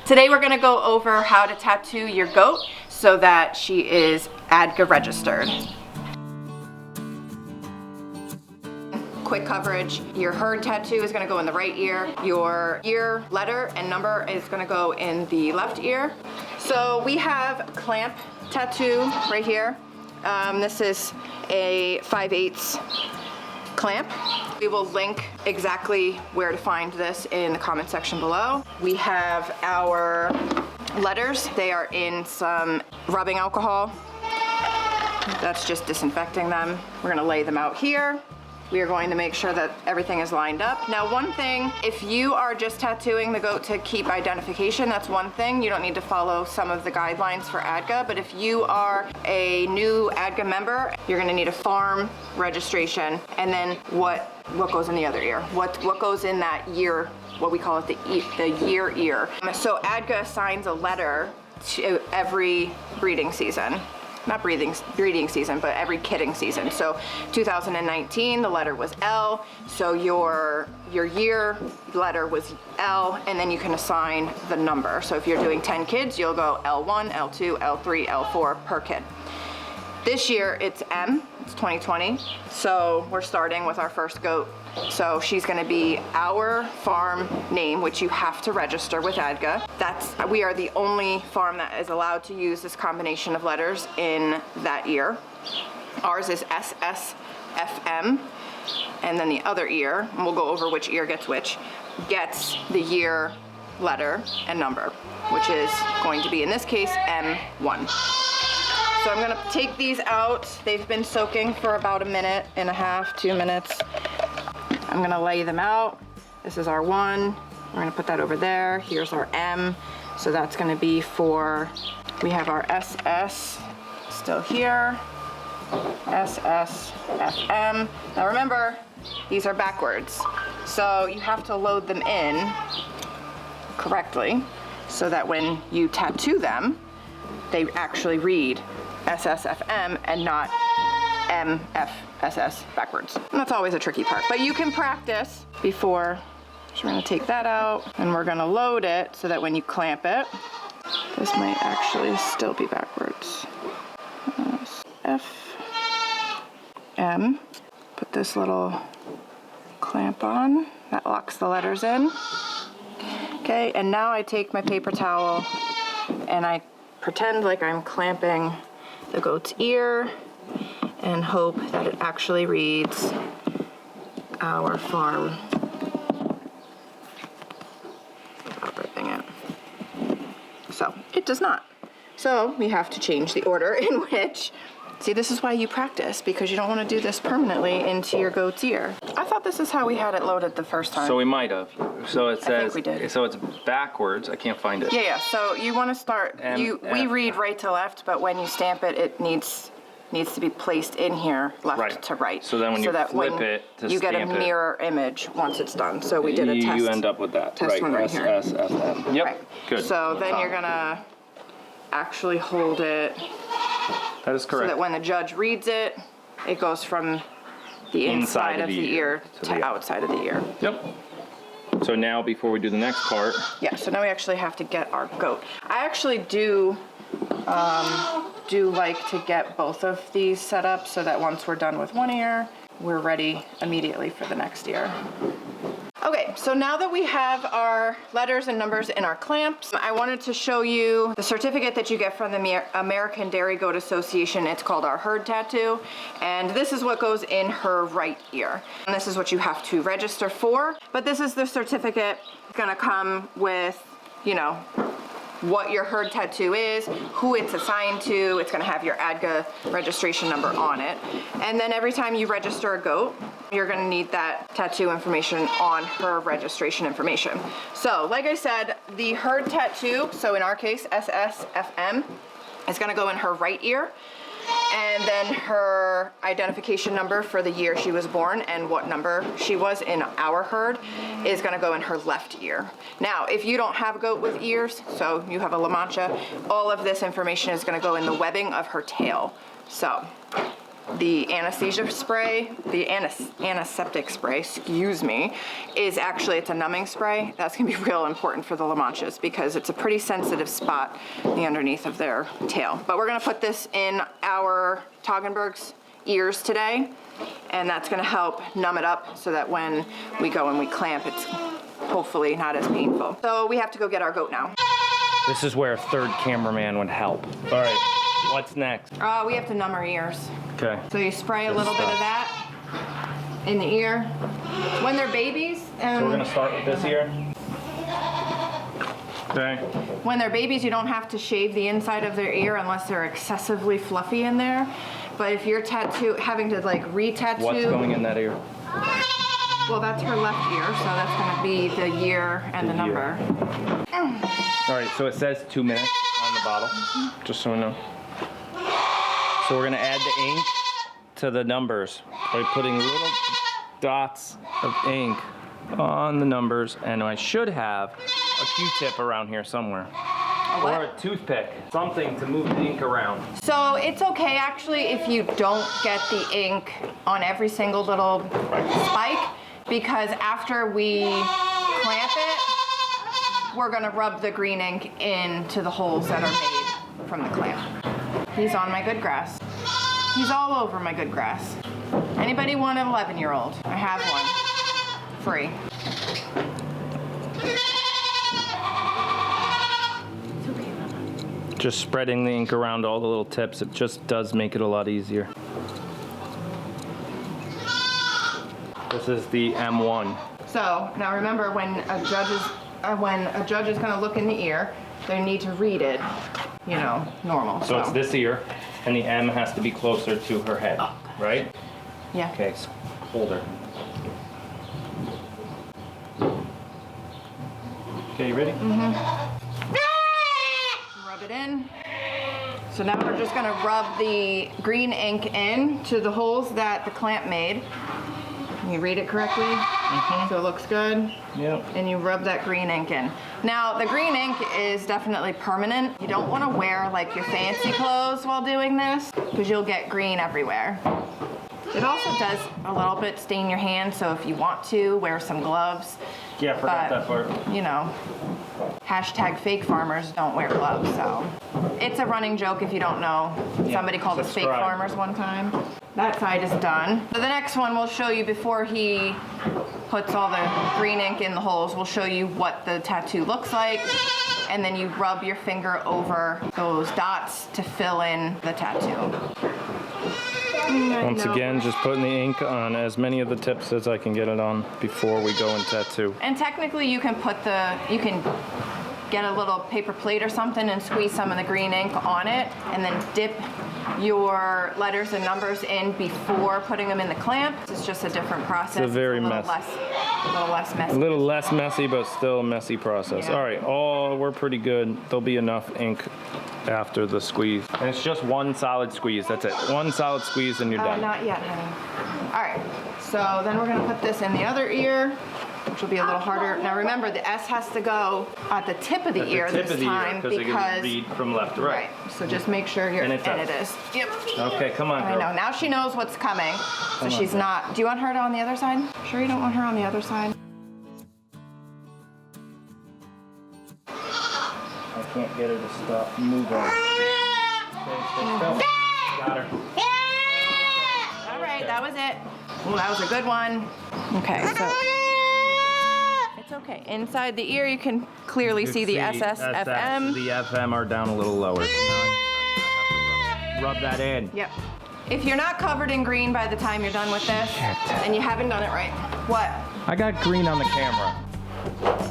Today we're gonna go over how to tattoo your goat so that she is ADGA registered. Quick coverage. Your herd tattoo is gonna go in the right ear. Your ear letter and number is gonna go in the left ear. So we have clamp tattoo right here. This is a 5/8 clamp. We will link exactly where to find this in the comment section below. We have our letters. They are in some rubbing alcohol. That's just disinfecting them. We're gonna lay them out here. We are going to make sure that everything is lined up. Now, one thing, if you are just tattooing the goat to keep identification, that's one thing. You don't need to follow some of the guidelines for ADGA, but if you are a new ADGA member, you're gonna need a farm registration, and then what goes in the other ear? What goes in that ear, what we call it the year ear. So ADGA assigns a letter to every breeding season. Not breeding season, but every kidding season. So 2019, the letter was L, so your year letter was L, and then you can assign the number. So if you're doing 10 kids, you'll go L1, L2, L3, L4 per kid. This year it's M, it's 2020, so we're starting with our first goat. So she's gonna be our farm name, which you have to register with ADGA. We are the only farm that is allowed to use this combination of letters in that ear. Ours is SSFM, and then the other ear, and we'll go over which ear gets which, gets the year letter and number, which is going to be, in this case, M1. So I'm gonna take these out. They've been soaking for about 1.5 minutes, 2 minutes. I'm gonna lay them out. This is our 1. We're gonna put that over there. Here's our M. So that's gonna be for, we have our SS still here. SSFM. Now remember, these are backwards. So you have to load them in correctly so that when you tattoo them, they actually read SSFM and not MFSS backwards. And that's always a tricky part, but you can practice before. So we're gonna take that out and we're gonna load it so that when you clamp it, this might actually still be backwards. FM. Put this little clamp on. That locks the letters in. Okay, and now I take my paper towel and I pretend like I'm clamping the goat's ear and hope that it actually reads our farm. Without ripping it. So it does not. So we have to change the order in which, see, this is why you practice, because you don't want to do this permanently into your goat's ear. I thought this is how we had it loaded the first time. So we might have. So it says, I think we did. So it's backwards. I can't find it. Yeah, so you want to start, we read right to left, but when you stamp it, it needs to be placed in here, left to right. So then when you flip it to you get a stamp it, mirror image once it's done. So we did a test. You end up with that. Test one right here. SSFM. Yep. Right. Good. So then you're gonna actually hold it. That is correct. So that when the judge reads it, it goes from the inside of the ear to outside of the ear. Yep. So now before we do the next part. Yeah, so now we actually have to get our goat. I actually do like to get both of these set up so that once we're done with one ear, we're ready immediately for the next ear. Okay, so now that we have our letters and numbers in our clamps, I wanted to show you the certificate that you get from the American Dairy Goat Association. It's called our herd tattoo, and this is what goes in her right ear. And this is what you have to register for, but this is the certificate. It's gonna come with, you know, what your herd tattoo is, who it's assigned to. It's gonna have your ADGA registration number on it. And then every time you register a goat, you're gonna need that tattoo information on her registration information. So, like I said, the herd tattoo, so in our case, SSFM, is gonna go in her right ear. And then her identification number for the year she was born and what number she was in our herd is gonna go in her left ear. Now, if you don't have a goat with ears, so you have a La Mancha, all of this information is gonna go in the webbing of her tail. So, the anesthesia spray, the antiseptic spray, excuse me, is actually, it's a numbing spray. That's gonna be real important for the La Manchas because it's a pretty sensitive spot, the underneath of their tail. But we're gonna put this in our Toggenburg's ears today, and that's gonna help numb it up so that when we go and we clamp, it's hopefully not as painful. So we have to go get our goat now. This is where a third cameraman would help. All right, what's next? We have to numb our ears. Okay. So you spray a little bit of that in the ear. When they're babies, So we're gonna start with this ear. Okay. when they're babies, you don't have to shave the inside of their ear unless they're excessively fluffy in there. But if you're having to like re-tattoo. What's going in that ear? Well, that's her left ear, so that's gonna be the year and the number. All right, so it says 2 minutes on the bottle, just so we know. So we're gonna add the ink to the numbers by putting little dots of ink on the numbers, and I should have a Q-tip around here somewhere. Or a toothpick, something to move the ink around. So it's okay actually if you don't get the ink on every single little spike, because after we clamp it, we're gonna rub the green ink into the holes that are made from the clamp. He's on my good grass. He's all over my good grass. Anybody want an 11-year-old? I have one. Free. Just spreading the ink around all the little tips, it just does make it a lot easier. This is the M1. So now remember, when a judge is going to look in the ear, they need to read it, you know, normal. So it's this ear, and the M has to be closer to her head, right? Yeah. Okay, so hold her. Okay, you ready? Rub it in. So now we're just going to rub the green ink in to the holes that the clamp made. You read it correctly, so it looks good. Yep. And you rub that green ink in. Now, the green ink is definitely permanent. You don't want to wear like your fancy clothes while doing this, because you'll get green everywhere. It also does a little bit stain your hands, so if you want to, wear some gloves. Yeah, I forgot that part. You know, hashtag fake farmers don't wear gloves, so. It's a running joke if you don't know. Somebody called us fake farmers one time. That side is done. So the next one we'll show you before he puts all the green ink in the holes. We'll show you what the tattoo looks like, and then you rub your finger over those dots to fill in the tattoo. Once again, just putting the ink on as many of the tips as I can get it on before we go and tattoo. And technically you can get a little paper plate or something and squeeze some of the green ink on it, and then dip your letters and numbers in before putting them in the clamp. It's just a different process. It's a very a little less messy. A little less messy, but still a messy process. Yeah. All right, we're pretty good. There'll be enough ink after the squeeze. And it's just one solid squeeze, that's it. One solid squeeze and you're done. Not yet, honey. All right, so then we're gonna put this in the other ear, which will be a little harder. Now remember, the S has to go at the tip of the ear this time, because it can read from left to right. So just make sure you're, And it is. Yep. Okay, come on, I girl. know, now she knows what's coming, so she's not. Do you want her on the other side? Sure you don't want her on the other side? I can't get her to stop moving. Okay, stay still. Got her. All right, that was it. Ooh, that was a good one. Okay, so it's okay. Inside the ear, you can clearly see the SS, FM. The FM are down a little lower. So now I have to rub that in. Yep. If you're not covered in green by the time you're done with this, then you haven't done it right. What? I got green on the camera.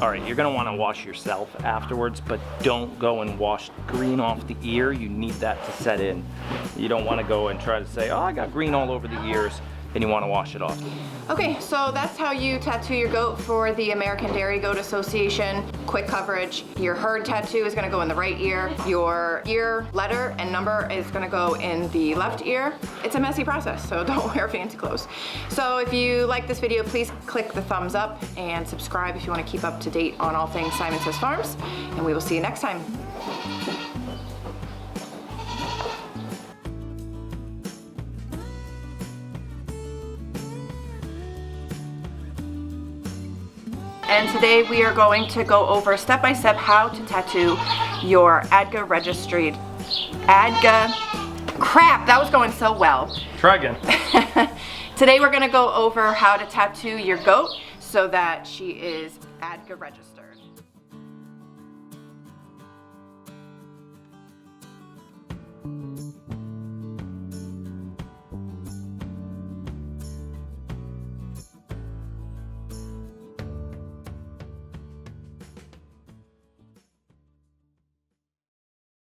All right, you're gonna wanna wash yourself afterwards, but don't go and wash green off the ear. You need that to set in. You don't wanna go and try to say, oh, I got green all over the ears, and you wanna wash it off. Okay, so that's how you tattoo your goat for the American Dairy Goat Association. Quick coverage. Your herd tattoo is gonna go in the right ear. Your ear letter and number is gonna go in the left ear. It's a messy process, so don't wear fancy clothes. So if you like this video, please click the thumbs up and subscribe if you wanna keep up to date on all things Syman Says Farms, and we will see you next time. and today we are going to go over step by step how to tattoo your ADGA registered. Crap, that was going so well. Try again. Today we're gonna go over how to tattoo your goat so that she is ADGA registered.